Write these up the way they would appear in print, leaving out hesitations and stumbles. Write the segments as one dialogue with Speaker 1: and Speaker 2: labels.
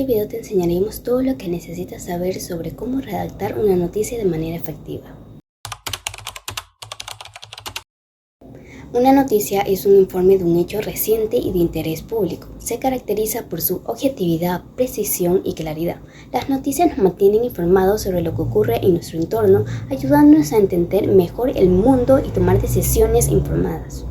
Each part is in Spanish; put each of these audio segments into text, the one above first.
Speaker 1: video te enseñaremos todo lo que necesitas saber sobre cómo redactar una noticia de manera efectiva. Una noticia es un informe de un hecho reciente y de interés público. Se caracteriza por su objetividad, precisión y claridad. Las noticias nos mantienen informados sobre lo que ocurre en nuestro entorno, ayudándonos a entender mejor el mundo y tomar decisiones informadas.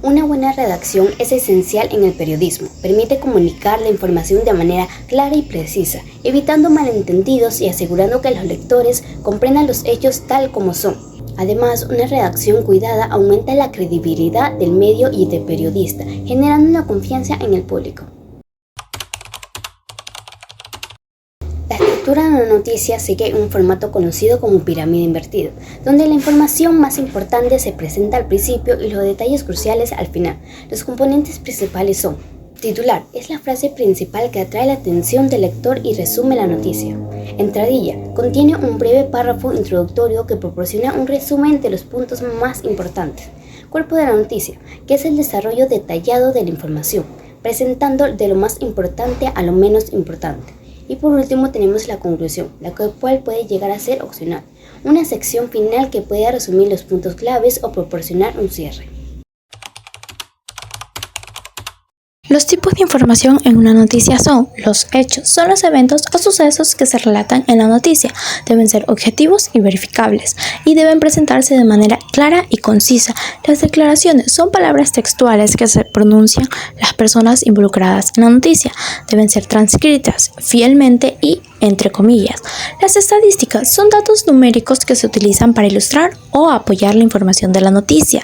Speaker 1: Una buena redacción es esencial en el periodismo. Permite comunicar la información de manera clara y precisa, evitando malentendidos y asegurando que los lectores comprendan los hechos tal como son. Además, una redacción cuidada aumenta la credibilidad del medio y del periodista, generando una confianza en el público. La estructura de una noticia sigue un formato conocido como pirámide invertida, donde la información más importante se presenta al principio y los detalles cruciales al final. Los componentes principales son: titular, es la frase principal que atrae la atención del lector y resume la noticia. Entradilla, contiene un breve párrafo introductorio que proporciona un resumen de los puntos más importantes. Cuerpo de la noticia, que es el desarrollo detallado de la información, presentando de lo más importante a lo menos importante. Y por último tenemos la conclusión, la cual puede llegar a ser opcional, una sección final que puede resumir los puntos claves o proporcionar un cierre.
Speaker 2: Los tipos de información en una noticia son: los hechos, son los eventos o sucesos que se relatan en la noticia. Deben ser objetivos y verificables y deben presentarse de manera clara y concisa. Las declaraciones son palabras textuales que se pronuncian las personas involucradas en la noticia. Deben ser transcritas fielmente y entre comillas. Las estadísticas son datos numéricos que se utilizan para ilustrar o apoyar la información de la noticia.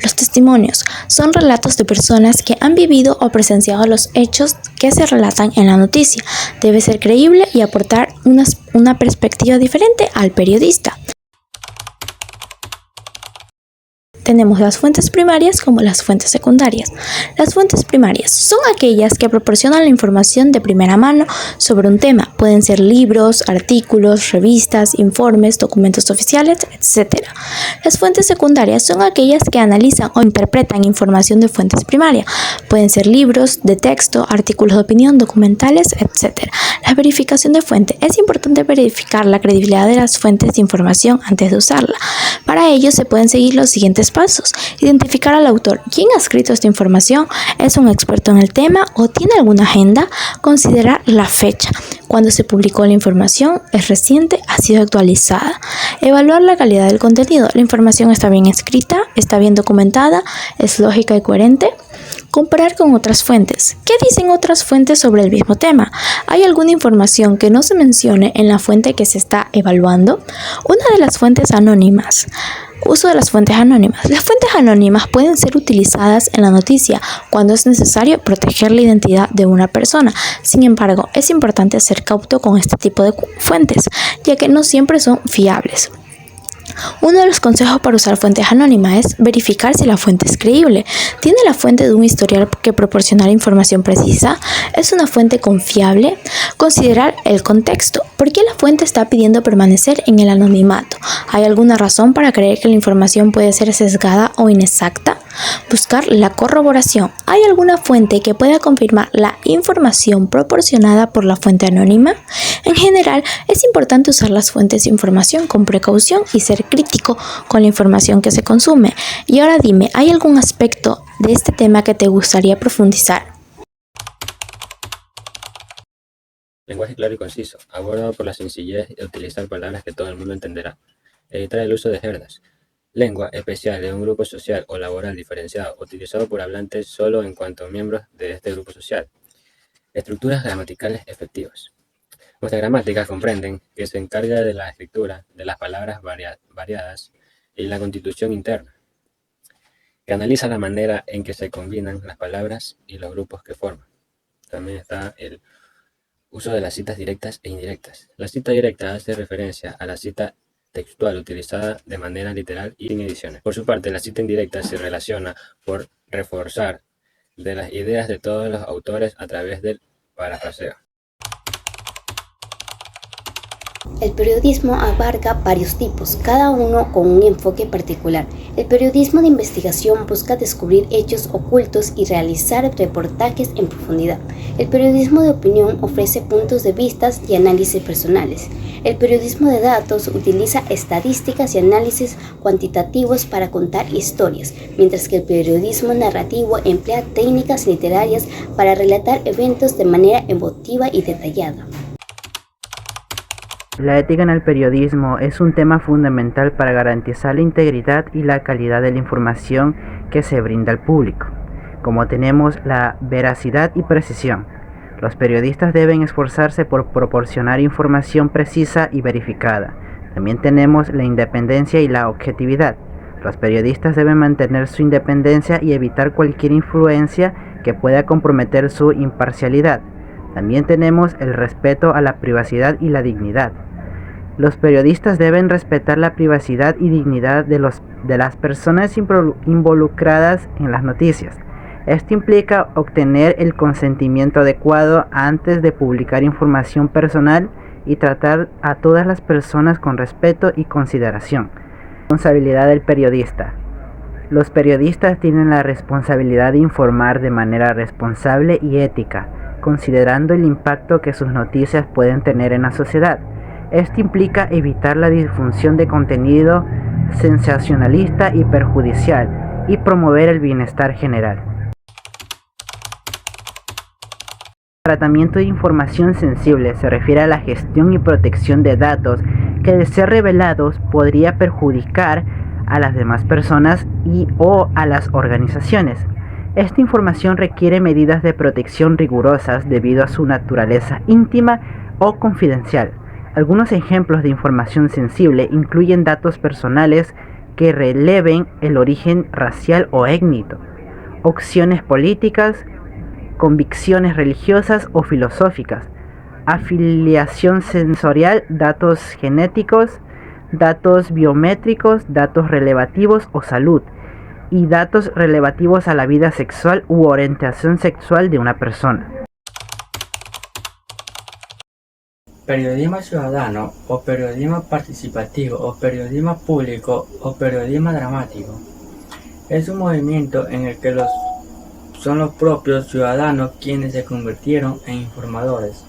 Speaker 2: Los testimonios son relatos de personas que han vivido o presenciado los hechos que se relatan en la noticia. Debe ser creíble y aportar una perspectiva diferente al periodista. Tenemos las fuentes primarias como las fuentes secundarias. Las fuentes primarias son aquellas que proporcionan la información de primera mano sobre un tema. Pueden ser libros, artículos, revistas, informes, documentos oficiales, etc. Las fuentes secundarias son aquellas que analizan o interpretan información de fuentes primarias. Pueden ser libros de texto, artículos de opinión, documentales, etc. La verificación de fuente. Es importante verificar la credibilidad de las fuentes de información antes de usarla. Para ello se pueden seguir los siguientes pasos: identificar al autor. ¿Quién ha escrito esta información? ¿Es un experto en el tema o tiene alguna agenda? Considerar la fecha. Cuando se publicó la información, ¿es reciente? ¿Ha sido actualizada? Evaluar la calidad del contenido. ¿La información está bien escrita? ¿Está bien documentada? ¿Es lógica y coherente? Comparar con otras fuentes. ¿Qué dicen otras fuentes sobre el mismo tema? ¿Hay alguna información que no se mencione en la fuente que se está evaluando? Una de las fuentes anónimas. Uso de las fuentes anónimas. Las fuentes anónimas pueden ser utilizadas en la noticia cuando es necesario proteger la identidad de una persona. Sin embargo, es importante ser cauto con este tipo de fuentes, ya que no siempre son fiables. Uno de los consejos para usar fuentes anónimas es verificar si la fuente es creíble. ¿Tiene la fuente de un historial que proporcionar información precisa? ¿Es una fuente confiable? Considerar el contexto. ¿Por qué la fuente está pidiendo permanecer en el anonimato? ¿Hay alguna razón para creer que la información puede ser sesgada o inexacta? Buscar la corroboración. ¿Hay alguna fuente que pueda confirmar la información proporcionada por la fuente anónima? En general, es importante usar las fuentes de información con precaución y ser crítico con la información que se consume. Y ahora dime, ¿hay algún aspecto de este tema que te gustaría profundizar?
Speaker 3: Lenguaje claro y conciso, abordado por la sencillez de utilizar palabras que todo el mundo entenderá. Evitar el uso de jergas. Lengua especial de un grupo social o laboral diferenciado, utilizado por hablantes solo en cuanto a miembros de este grupo social. Estructuras gramaticales efectivas. Nuestras gramáticas comprenden que se encarga de la escritura de las palabras variadas y la constitución interna, que analiza la manera en que se combinan las palabras y los grupos que forman. También está el uso de las citas directas e indirectas. La cita directa hace referencia a la cita textual utilizada de manera literal y sin ediciones. Por su parte, la cita indirecta se relaciona por reforzar de las ideas de todos los autores a través del parafraseo.
Speaker 1: El periodismo abarca varios tipos, cada uno con un enfoque particular. El periodismo de investigación busca descubrir hechos ocultos y realizar reportajes en profundidad. El periodismo de opinión ofrece puntos de vista y análisis personales. El periodismo de datos utiliza estadísticas y análisis cuantitativos para contar historias, mientras que el periodismo narrativo emplea técnicas literarias para relatar eventos de manera emotiva y detallada.
Speaker 4: La ética en el periodismo es un tema fundamental para garantizar la integridad y la calidad de la información que se brinda al público. Como tenemos la veracidad y precisión, los periodistas deben esforzarse por proporcionar información precisa y verificada. También tenemos la independencia y la objetividad. Los periodistas deben mantener su independencia y evitar cualquier influencia que pueda comprometer su imparcialidad. También tenemos el respeto a la privacidad y la dignidad. Los periodistas deben respetar la privacidad y dignidad de las personas involucradas en las noticias. Esto implica obtener el consentimiento adecuado antes de publicar información personal y tratar a todas las personas con respeto y consideración. Responsabilidad del periodista. Los periodistas tienen la responsabilidad de informar de manera responsable y ética, considerando el impacto que sus noticias pueden tener en la sociedad. Esto implica evitar la difusión de contenido sensacionalista y perjudicial y promover el bienestar general. Tratamiento de información sensible se refiere a la gestión y protección de datos que, de ser revelados, podría perjudicar a las demás personas o a las organizaciones. Esta información requiere medidas de protección rigurosas debido a su naturaleza íntima o confidencial. Algunos ejemplos de información sensible incluyen datos personales que releven el origen racial o étnico, opciones políticas, convicciones religiosas o filosóficas, afiliación sensorial, datos genéticos, datos biométricos, datos relativos o salud, y datos relativos a la vida sexual u orientación sexual de una persona.
Speaker 5: Periodismo ciudadano o periodismo participativo o periodismo público o periodismo dramático es un movimiento en el que son los propios ciudadanos quienes se convirtieron en informadores.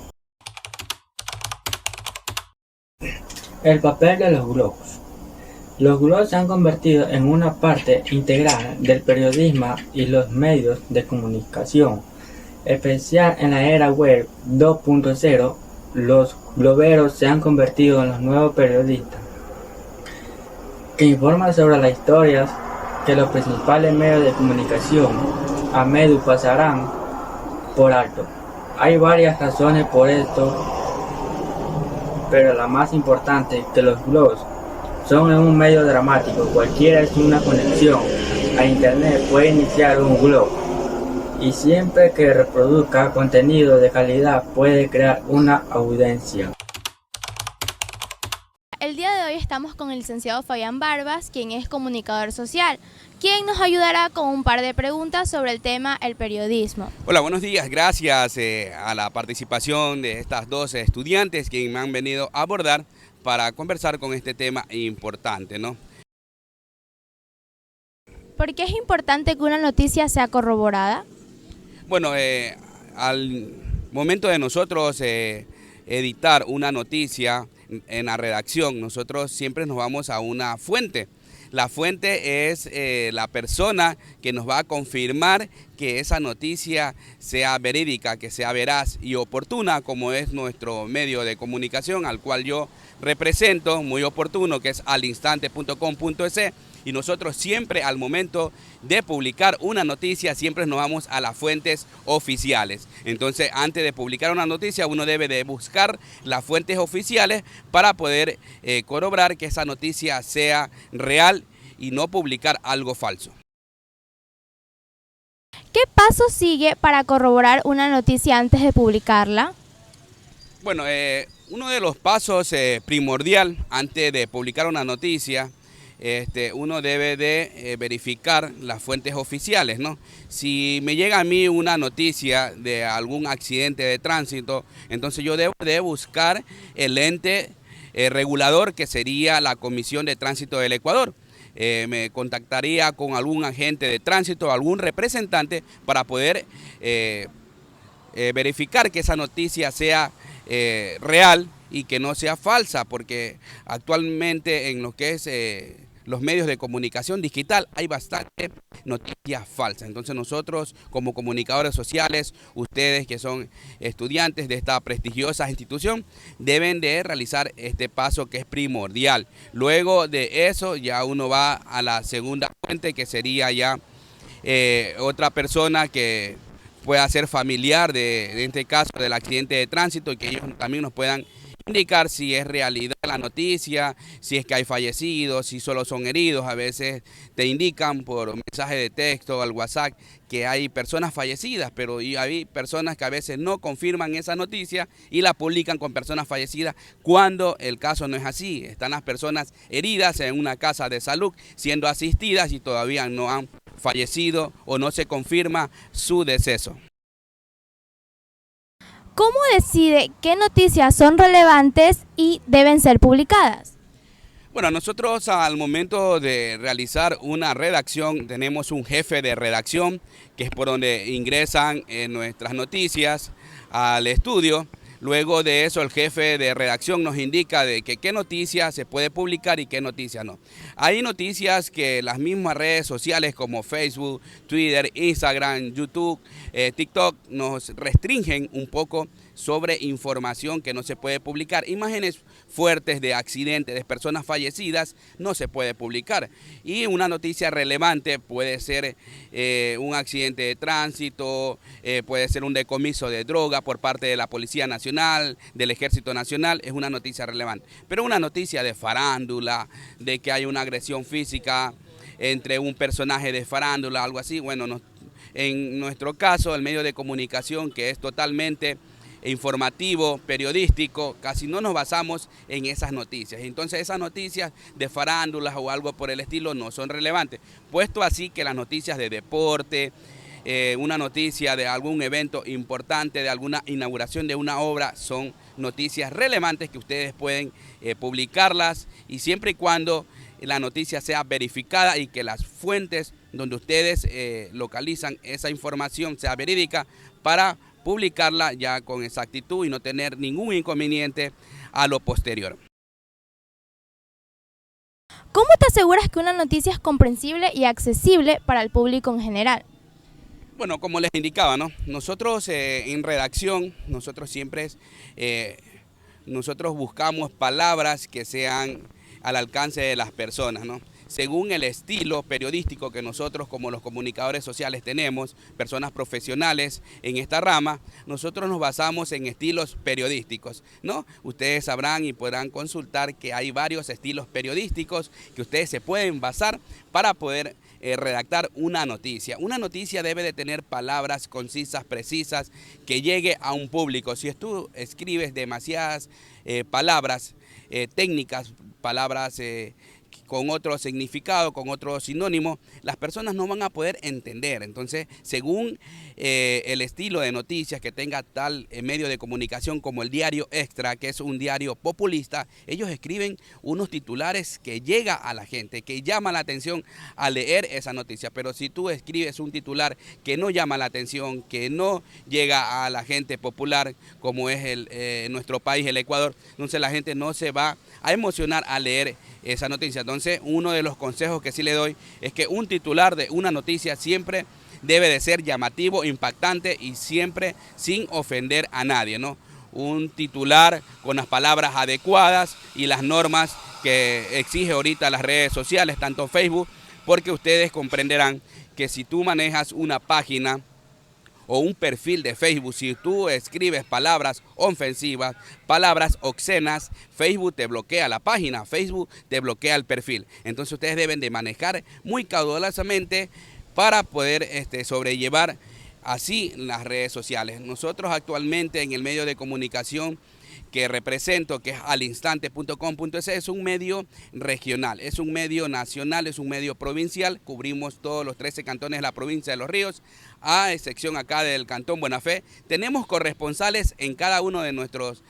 Speaker 5: El papel de los blogs. Los blogs se han convertido en una parte integral del periodismo y los medios de comunicación, especial en la era web 2.0. Los blogueros se han convertido en los nuevos periodistas que informan sobre las historias que los principales medios de comunicación a menudo pasarán por alto. Hay varias razones por esto, pero la más importante es que los blogs son un medio dramático. Cualquiera sin una conexión a internet puede iniciar un blog, y siempre que reproduzca contenido de calidad puede crear una audiencia.
Speaker 2: El día de hoy estamos con el licenciado Fabián Barbas, quien es comunicador social, quien nos ayudará con un par de preguntas sobre el tema el periodismo.
Speaker 6: Hola, buenos días. Gracias a la participación de estas dos estudiantes que me han venido a abordar para conversar con este tema importante, ¿no?
Speaker 2: ¿Por qué es importante que una noticia sea corroborada?
Speaker 6: Bueno, al momento de nosotros editar una noticia en la redacción, nosotros siempre nos vamos a una fuente. La fuente es la persona que nos va a confirmar que esa noticia sea verídica, que sea veraz y oportuna, como es nuestro medio de comunicación al cual yo represento, muy oportuno, que es alinstante.com.es. Y nosotros siempre al momento de publicar una noticia siempre nos vamos a las fuentes oficiales. Entonces, antes de publicar una noticia uno debe de buscar las fuentes oficiales para poder corroborar que esa noticia sea real y no publicar algo falso.
Speaker 2: ¿Qué paso sigue para corroborar una noticia antes de publicarla?
Speaker 6: Bueno, uno de los pasos primordial antes de publicar una noticia, uno debe de verificar las fuentes oficiales, ¿no? Si me llega a mí una noticia de algún accidente de tránsito, entonces yo debo de buscar el ente regulador, que sería la Comisión de Tránsito del Ecuador. Me contactaría con algún agente de tránsito, algún representante para poder verificar que esa noticia sea real y que no sea falsa, porque actualmente en lo que es los medios de comunicación digital hay bastante noticias falsas. Entonces nosotros como comunicadores sociales, ustedes que son estudiantes de esta prestigiosa institución, deben de realizar este paso que es primordial. Luego de eso ya uno va a la segunda fuente, que sería ya otra persona que pueda ser familiar de este caso del accidente de tránsito, y que ellos también nos puedan indicar si es realidad la noticia, si es que hay fallecidos, si solo son heridos. A veces te indican por mensaje de texto o al WhatsApp que hay personas fallecidas, pero hay personas que a veces no confirman esa noticia y la publican con personas fallecidas, cuando el caso no es así. Están las personas heridas en una casa de salud siendo asistidas y todavía no han fallecido o no se confirma su deceso.
Speaker 2: ¿Cómo decide qué noticias son relevantes y deben ser publicadas?
Speaker 6: Bueno, nosotros al momento de realizar una redacción tenemos un jefe de redacción, que es por donde ingresan nuestras noticias al estudio. Luego de eso el jefe de redacción nos indica de que qué noticias se puede publicar y qué noticias no. Hay noticias que las mismas redes sociales como Facebook, Twitter, Instagram, YouTube, TikTok nos restringen un poco sobre información que no se puede publicar. Imágenes fuertes de accidentes, de personas fallecidas, no se puede publicar. Y una noticia relevante puede ser un accidente de tránsito, puede ser un decomiso de droga por parte de la Policía Nacional, del Ejército Nacional, es una noticia relevante. Pero una noticia de farándula, de que hay una agresión física entre un personaje de farándula, algo así, bueno, en nuestro caso, el medio de comunicación, que es totalmente informativo, periodístico, casi no nos basamos en esas noticias. Entonces esas noticias de farándulas o algo por el estilo no son relevantes, puesto así que las noticias de deporte, una noticia de algún evento importante, de alguna inauguración de una obra, son noticias relevantes que ustedes pueden publicarlas, y siempre y cuando la noticia sea verificada y que las fuentes donde ustedes localizan esa información sea verídica, para publicarla ya con exactitud y no tener ningún inconveniente a lo posterior.
Speaker 2: ¿Cómo te aseguras que una noticia es comprensible y accesible para el público en general?
Speaker 6: Bueno, como les indicaba, ¿no? Nosotros en redacción, nosotros siempre buscamos palabras que sean al alcance de las personas, ¿no? Según el estilo periodístico que nosotros como los comunicadores sociales tenemos, personas profesionales en esta rama, nosotros nos basamos en estilos periodísticos, ¿no? Ustedes sabrán y podrán consultar que hay varios estilos periodísticos que ustedes se pueden basar para poder redactar una noticia. Una noticia debe de tener palabras concisas, precisas, que llegue a un público. Si tú escribes demasiadas palabras técnicas, palabras con otro significado, con otro sinónimo, las personas no van a poder entender. Entonces, según el estilo de noticias que tenga tal medio de comunicación como el Diario Extra, que es un diario populista, ellos escriben unos titulares que llega a la gente, que llama la atención al leer esa noticia. Pero si tú escribes un titular que no llama la atención, que no llega a la gente popular, como es nuestro país, el Ecuador, entonces la gente no se va a emocionar al leer esa noticia. Entonces, uno de los consejos que sí le doy es que un titular de una noticia siempre debe de ser llamativo, impactante y siempre sin ofender a nadie, ¿no? Un titular con las palabras adecuadas y las normas que exige ahorita las redes sociales, tanto Facebook, porque ustedes comprenderán que si tú manejas una página o un perfil de Facebook, si tú escribes palabras ofensivas, palabras obscenas, Facebook te bloquea la página, Facebook te bloquea el perfil. Entonces ustedes deben de manejar muy caudalosamente para poder sobrellevar así las redes sociales. Nosotros actualmente en el medio de comunicación que represento, que es alinstante.com.es, es un medio regional, es un medio nacional, es un medio provincial. Cubrimos todos los 13 cantones de la provincia de Los Ríos, a excepción acá del Cantón Buena Fe. Tenemos corresponsales en cada uno de nuestros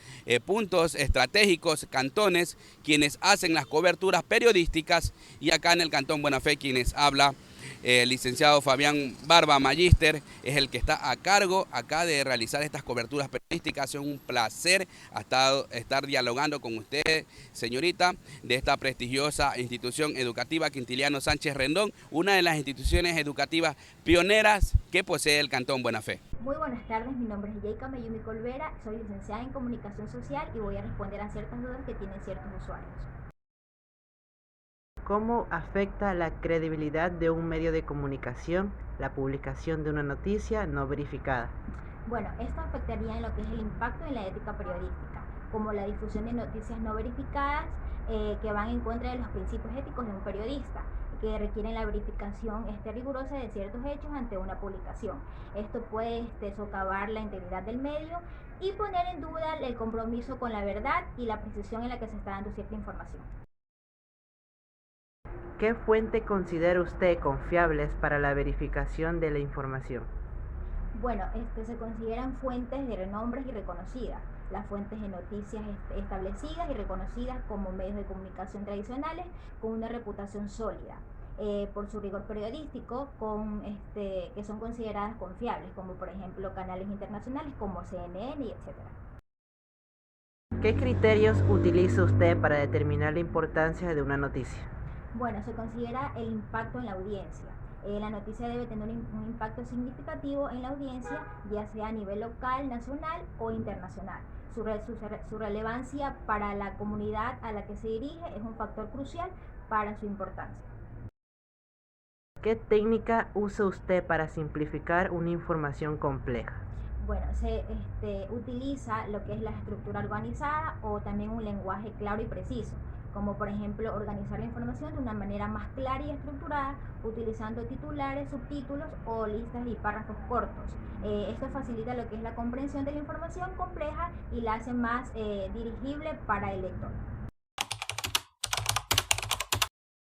Speaker 6: puntos estratégicos, cantones, quienes hacen las coberturas periodísticas, y acá en el Cantón Buena Fe quienes habla el licenciado Fabián Barba, magíster, es el que está a cargo acá de realizar estas coberturas periodísticas. Es un placer estar dialogando con usted, señorita, de esta prestigiosa institución educativa Quintiliano Sánchez Rendón, una de las instituciones educativas pioneras que posee el Cantón Buena Fe.
Speaker 7: Muy buenas tardes, mi nombre es Yeika Mayumi Colvera, soy licenciada en Comunicación Social y voy a responder a ciertas dudas que tienen ciertos usuarios.
Speaker 4: ¿Cómo afecta la credibilidad de un medio de comunicación la publicación de una noticia no verificada?
Speaker 7: Bueno, esto afectaría en lo que es el impacto en la ética periodística, como la difusión de noticias no verificadas que van en contra de los principios éticos de un periodista, que requieren la verificación rigurosa de ciertos hechos ante una publicación. Esto puede socavar la integridad del medio y poner en duda el compromiso con la verdad y la precisión en la que se está dando cierta información.
Speaker 4: ¿Qué fuente considera usted confiables para la verificación de la información?
Speaker 7: Bueno, se consideran fuentes de renombres y reconocidas, las fuentes de noticias establecidas y reconocidas como medios de comunicación tradicionales con una reputación sólida, por su rigor periodístico, que son consideradas confiables, como por ejemplo canales internacionales como CNN y etc.
Speaker 4: ¿Qué criterios utiliza usted para determinar la importancia de una noticia?
Speaker 7: Bueno, se considera el impacto en la audiencia. La noticia debe tener un impacto significativo en la audiencia, ya sea a nivel local, nacional o internacional. Su relevancia para la comunidad a la que se dirige es un factor crucial para su importancia.
Speaker 4: ¿Qué técnica usa usted para simplificar una información compleja?
Speaker 7: Bueno, se utiliza lo que es la estructura organizada o también un lenguaje claro y preciso, como por ejemplo organizar la información de una manera más clara y estructurada, utilizando titulares, subtítulos o listas y párrafos cortos. Esto facilita lo que es la comprensión de la información compleja y la hace más dirigible para el lector.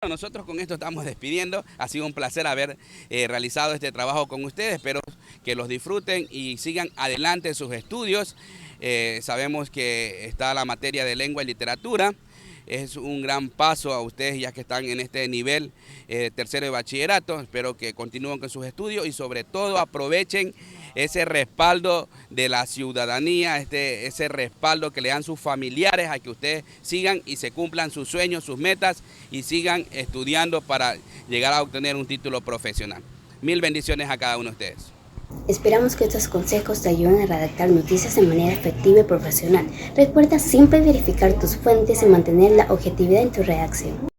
Speaker 6: Nosotros con esto estamos despidiendo. Ha sido un placer haber realizado este trabajo con ustedes. Espero que los disfruten y sigan adelante sus estudios. Sabemos que está la materia de lengua y literatura. Es un gran paso a ustedes ya que están en este nivel tercero de bachillerato. Espero que continúen con sus estudios y sobre todo aprovechen ese respaldo de la ciudadanía, ese respaldo que le dan sus familiares a que ustedes sigan y se cumplan sus sueños, sus metas y sigan estudiando para llegar a obtener un título profesional. Mil bendiciones a cada uno de ustedes.
Speaker 1: Esperamos que estos consejos te ayuden a redactar noticias de manera efectiva y profesional. Recuerda siempre verificar tus fuentes y mantener la objetividad en tu redacción.